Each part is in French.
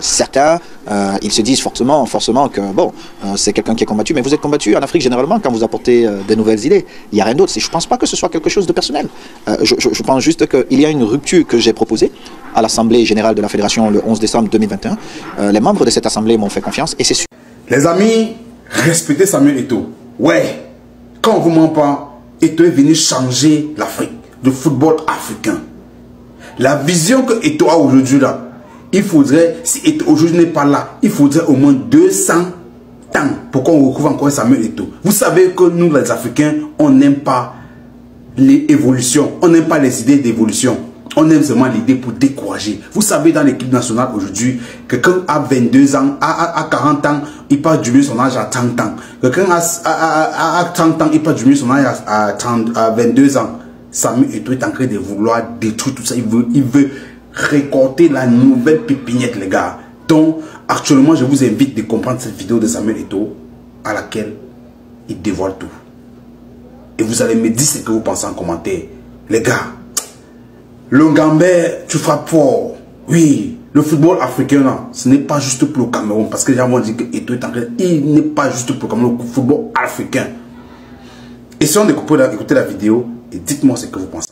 certains, ils se disent forcément que bon, c'est quelqu'un qui est combattu, mais vous êtes combattu en Afrique généralement quand vous apportez des nouvelles idées. Il n'y a rien d'autre. Je ne pense pas que ce soit quelque chose de personnel. Je pense juste qu'il y a une rupture que j'ai proposée à l'Assemblée générale de la Fédération le 11 décembre 2021. Les membres de cette Assemblée m'ont fait confiance et c'est sûr. Les amis, respectez Samuel Eto'o. Ouais, quand on ne vous ment pas, Eto'o est venu changer l'Afrique, le football africain. La vision que Eto'o a aujourd'hui là, il faudrait, si Eto'o aujourd'hui n'est pas là, il faudrait au moins 200 ans pour qu'on retrouve encore Samuel Eto'o. Vous savez que nous les Africains, on n'aime pas les évolutions, on n'aime pas les idées d'évolution. On aime seulement l'idée pour décourager. Vous savez, dans l'équipe nationale aujourd'hui, quelqu'un a 22 ans, à 40 ans, il peut diminuer son âge à 30 ans. Quelqu'un a 30 ans, il peut diminuer son âge à 22 ans. Samuel Eto'o est en train de vouloir détruire tout ça. Il veut récolter la nouvelle pépinière, les gars. Donc, actuellement, je vous invite de comprendre cette vidéo de Samuel Eto'o à laquelle il dévoile tout. Et vous allez me dire ce que vous pensez en commentaire. Les gars, le Gambais, tu frappes fort. Oui, le football africain, là, ce n'est pas juste pour le Cameroun. Parce que les gens vont dire que Eto'o est en train. Il n'est pas juste pour le Cameroun, le football africain. Essayons d'écouter la vidéo et dites-moi ce que vous pensez.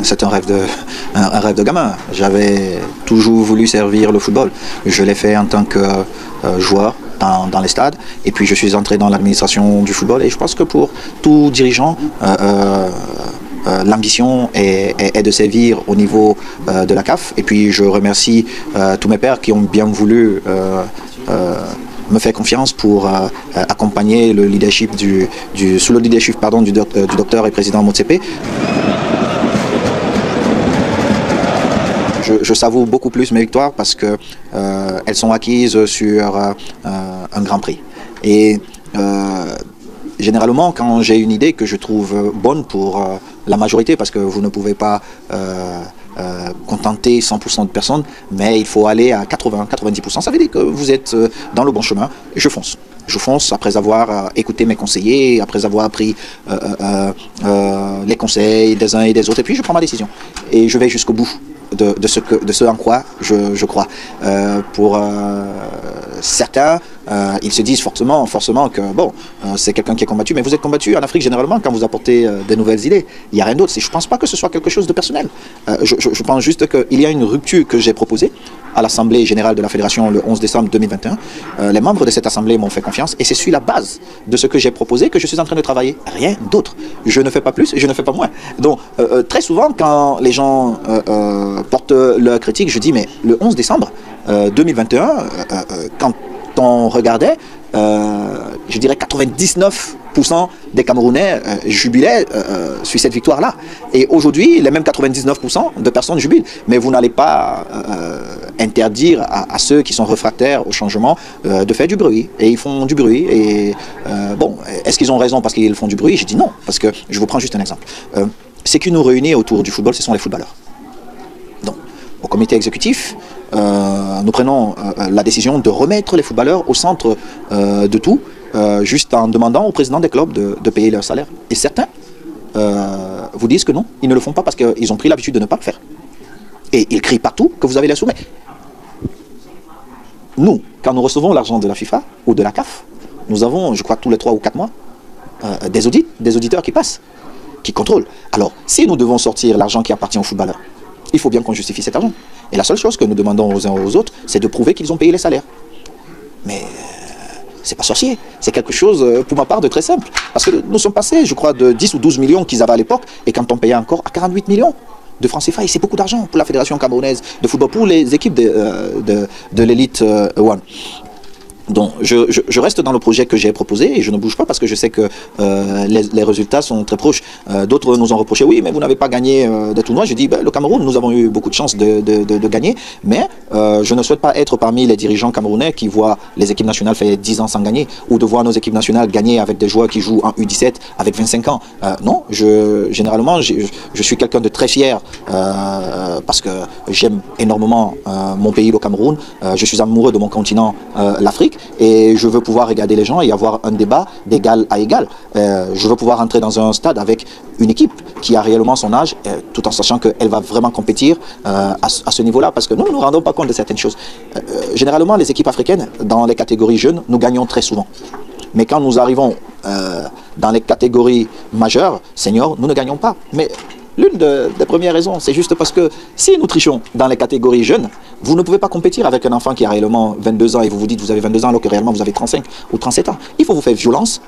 C'est un rêve de gamin. J'avais toujours voulu servir le football. Je l'ai fait en tant que joueur dans les stades. Et puis je suis entré dans l'administration du football. Et je pense que pour tout dirigeant, l'ambition est de servir au niveau de la CAF. Et puis je remercie tous mes pairs qui ont bien voulu me faire confiance pour accompagner le leadership sous le leadership du docteur et président Motsepe. Je savoure beaucoup plus mes victoires parce que elles sont acquises sur un grand prix. Et généralement, quand j'ai une idée que je trouve bonne pour la majorité, parce que vous ne pouvez pas contenter 100% de personnes, mais il faut aller à 80-90%. Ça veut dire que vous êtes dans le bon chemin. Je fonce. Je fonce après avoir écouté mes conseillers, après avoir pris les conseils des uns et des autres, et puis je prends ma décision. Et je vais jusqu'au bout de ce en quoi je crois. Pour certains, ils se disent forcément que bon, c'est quelqu'un qui est combattu, mais vous êtes combattu en Afrique généralement quand vous apportez des nouvelles idées. Il n'y a rien d'autre. Je ne pense pas que ce soit quelque chose de personnel. Je pense juste qu'il y a une rupture que j'ai proposée à l'Assemblée générale de la Fédération le 11 décembre 2021. Les membres de cette Assemblée m'ont fait confiance et c'est sur la base de ce que j'ai proposé que je suis en train de travailler. Rien d'autre. Je ne fais pas plus et je ne fais pas moins. Donc, très souvent, quand les gens portent leur critique, je dis, mais le 11 décembre 2021, quand on regardait, je dirais 99% des Camerounais jubilaient sur cette victoire-là. Et aujourd'hui, les mêmes 99% de personnes jubilent. Mais vous n'allez pas interdire à ceux qui sont réfractaires au changement de faire du bruit. Et ils font du bruit. Et bon, est-ce qu'ils ont raison parce qu'ils font du bruit? Je dis non, parce que je vous prends juste un exemple. Ce qui nous réunit autour du football, ce sont les footballeurs. Donc, au comité exécutif, nous prenons la décision de remettre les footballeurs au centre de tout, juste en demandant aux présidents des clubs de payer leur salaire. Et certains vous disent que non, ils ne le font pas parce qu'ils ont pris l'habitude de ne pas le faire. Et ils crient partout que vous avez les sommets. Nous, quand nous recevons l'argent de la FIFA ou de la CAF, nous avons, je crois, tous les 3 ou 4 mois, des audits, des auditeurs qui passent, qui contrôlent. Alors, si nous devons sortir l'argent qui appartient aux footballeurs, il faut bien qu'on justifie cet argent. Et la seule chose que nous demandons aux uns aux autres, c'est de prouver qu'ils ont payé les salaires. Mais c'est pas sorcier. C'est quelque chose, pour ma part, de très simple. Parce que nous sommes passés, je crois, de 10 ou 12 millions qu'ils avaient à l'époque, et quand on payait encore à 48 millions de francs CFA, et c'est beaucoup d'argent pour la Fédération camerounaise de football, pour les équipes de l'élite One. Donc, je reste dans le projet que j'ai proposé et je ne bouge pas parce que je sais que les résultats sont très proches. D'autres nous ont reproché, oui, mais vous n'avez pas gagné de tournoi. Je dis, ben, le Cameroun, nous avons eu beaucoup de chance de gagner, mais je ne souhaite pas être parmi les dirigeants camerounais qui voient les équipes nationales faire 10 ans sans gagner ou de voir nos équipes nationales gagner avec des joueurs qui jouent en U17 avec 25 ans. Non, généralement, je suis quelqu'un de très fier parce que j'aime énormément mon pays, le Cameroun. Je suis amoureux de mon continent, l'Afrique, et je veux pouvoir regarder les gens et avoir un débat d'égal à égal. Je veux pouvoir entrer dans un stade avec une équipe qui a réellement son âge, tout en sachant qu'elle va vraiment compétir à ce niveau-là, parce que nous ne nous rendons pas compte de certaines choses. Généralement, les équipes africaines, dans les catégories jeunes, nous gagnons très souvent. Mais quand nous arrivons dans les catégories majeures, seniors, nous ne gagnons pas. Mais l'une des premières raisons, c'est juste parce que si nous trichons dans les catégories jeunes, vous ne pouvez pas compétir avec un enfant qui a réellement 22 ans et vous vous dites que vous avez 22 ans alors que réellement vous avez 35 ou 37 ans. Il faut vous faire violence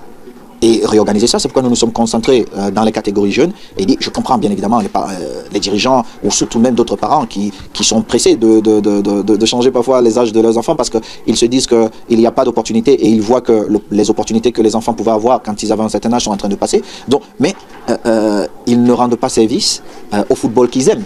et réorganiser ça. C'est pourquoi nous nous sommes concentrés dans les catégories jeunes. Et je comprends bien évidemment les dirigeants ou surtout même d'autres parents qui sont pressés de changer parfois les âges de leurs enfants parce qu'ils se disent qu'il n'y a pas d'opportunité et ils voient que les opportunités que les enfants pouvaient avoir quand ils avaient un certain âge sont en train de passer. Donc, mais ils ne rendent pas service au football qu'ils aiment.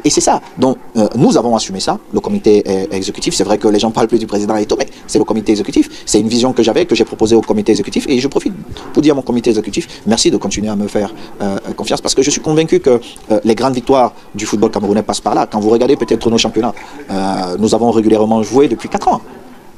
Et c'est ça. Donc, nous avons assumé ça, le comité exécutif. C'est vrai que les gens parlent plus du président Eto'o, mais c'est le comité exécutif. C'est une vision que j'avais, que j'ai proposée au comité exécutif. Et je profite pour dire à mon comité exécutif, merci de continuer à me faire confiance, parce que je suis convaincu que les grandes victoires du football camerounais passent par là. Quand vous regardez peut-être nos championnats, nous avons régulièrement joué depuis 4 ans.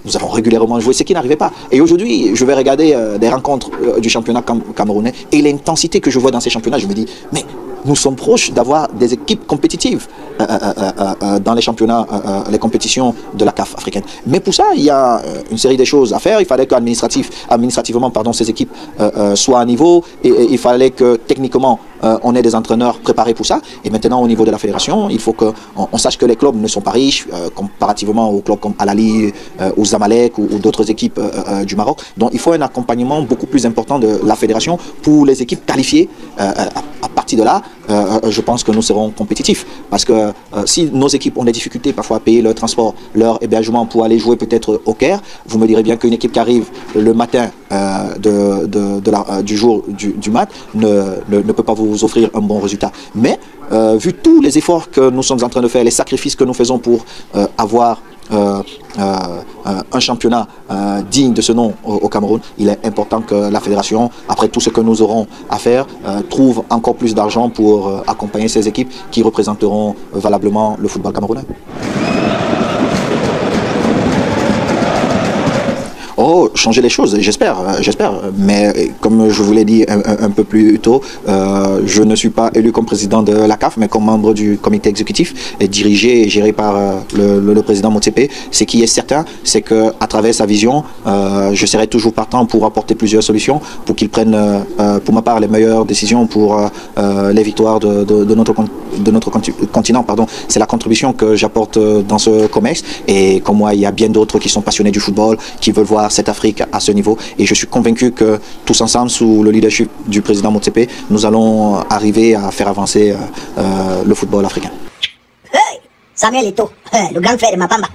Nous avons régulièrement joué, ce qui n'arrivait pas. Et aujourd'hui, je vais regarder des rencontres du championnat camerounais et l'intensité que je vois dans ces championnats, je me dis, mais nous sommes proches d'avoir des équipes compétitives dans les championnats, les compétitions de la CAF africaine. Mais pour ça, il y a une série de choses à faire. Il fallait qu'administrativement, ces équipes soient à niveau. Et il fallait que techniquement, on ait des entraîneurs préparés pour ça. Et maintenant, au niveau de la fédération, il faut qu'on sache que les clubs ne sont pas riches comparativement aux clubs comme Al-Ali, aux Zamalek ou d'autres équipes du Maroc. Donc, il faut un accompagnement beaucoup plus important de la fédération pour les équipes qualifiées. À partir de là, je pense que nous serons compétitifs. Parce que si nos équipes ont des difficultés parfois à payer leur transport, leur hébergement pour aller jouer peut-être au Caire, vous me direz bien qu'une équipe qui arrive le matin du jour du match ne peut pas vous offrir un bon résultat. Mais vu tous les efforts que nous sommes en train de faire, les sacrifices que nous faisons pour avoir un championnat digne de ce nom au Cameroun, il est important que la fédération, après tout ce que nous aurons à faire, trouve encore plus d'argent pour accompagner ces équipes qui représenteront valablement le football camerounais. Oh, changer les choses, j'espère. Mais comme je vous l'ai dit un peu plus tôt, je ne suis pas élu comme président de la CAF, mais comme membre du comité exécutif, dirigé et géré par le président Motsepe. Ce qui est certain, c'est qu'à travers sa vision, je serai toujours partant pour apporter plusieurs solutions, pour qu'il prenne, pour ma part, les meilleures décisions pour les victoires de notre continent. C'est la contribution que j'apporte dans ce commerce. Et comme moi, il y a bien d'autres qui sont passionnés du football, qui veulent voir cette Afrique à ce niveau, et je suis convaincu que tous ensemble, sous le leadership du président Motsepe, nous allons arriver à faire avancer le football africain. Hey, Samuel Eto'o, le grand frère de Mapamba.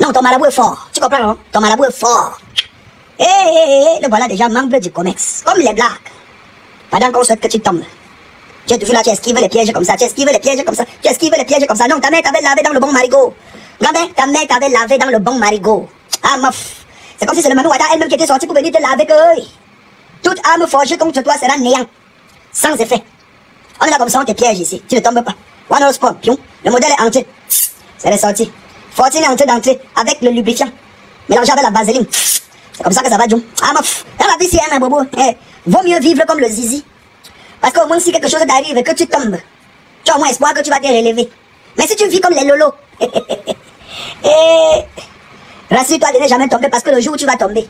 Non, ton marabout est fort, tu comprends, non? Ton marabout est fort. Le voilà déjà membre du COMEX, comme les blagues. Pendant qu'on souhaite que tu tombes, tu es toujours là, tu esquives les pièges comme ça, tu esquives les pièges comme ça, tu esquives les pièges comme ça. Non, ta mère t'avait lavé dans le bon marigot. Grand-mère, ta mère t'avait lavé dans le bon marigot. Ah, meuf. C'est comme si c'est le Manu Wada elle-même qui était sortie pour venir te laver que toute arme forgée contre toi sera néant. Sans effet. On est là comme ça, on te piège ici. Tu ne tombes pas. One Sport, pion. Le modèle est entier. C'est ressorti. Fortune est entrée d'entrée avec le lubrifiant. Mélangé avec la vaseline. C'est comme ça que ça va, John. Ah, meuf. Dans la vie, c'est un bobo. Vaut mieux vivre comme le zizi. Parce qu'au moins, si quelque chose t'arrive et que tu tombes, tu as au moins espoir que tu vas te relever. Mais si tu vis comme les lolos, rassure-toi de ne jamais tomber parce que le jour où tu vas tomber,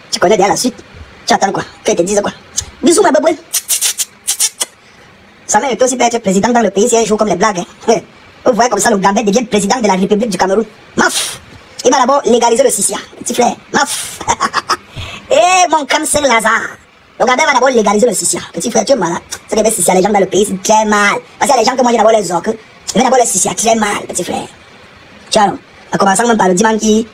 tu connais déjà la suite. Tu attends quoi? Que te dise quoi? Bisous ma babouille. Samuel Eto'o aussi peut être président dans le pays si un jour comme les blagues. Vous voyez comme ça le Gambet devient président de la République du Cameroun. Maf! Il va d'abord légaliser le Sissia. Petit frère. Maf! Mon cancel Lazare. Le Gambet va d'abord légaliser le Sissia. Petit frère, tu es malade. C'est que les Sissia, les gens dans le pays, c'est très mal. Parce qu'il y a des gens que moi j'ai d'abord les orques. Je vais d'abord les Sissia, très mal, petit frère. Tiens, en commençant même par le dimanche qui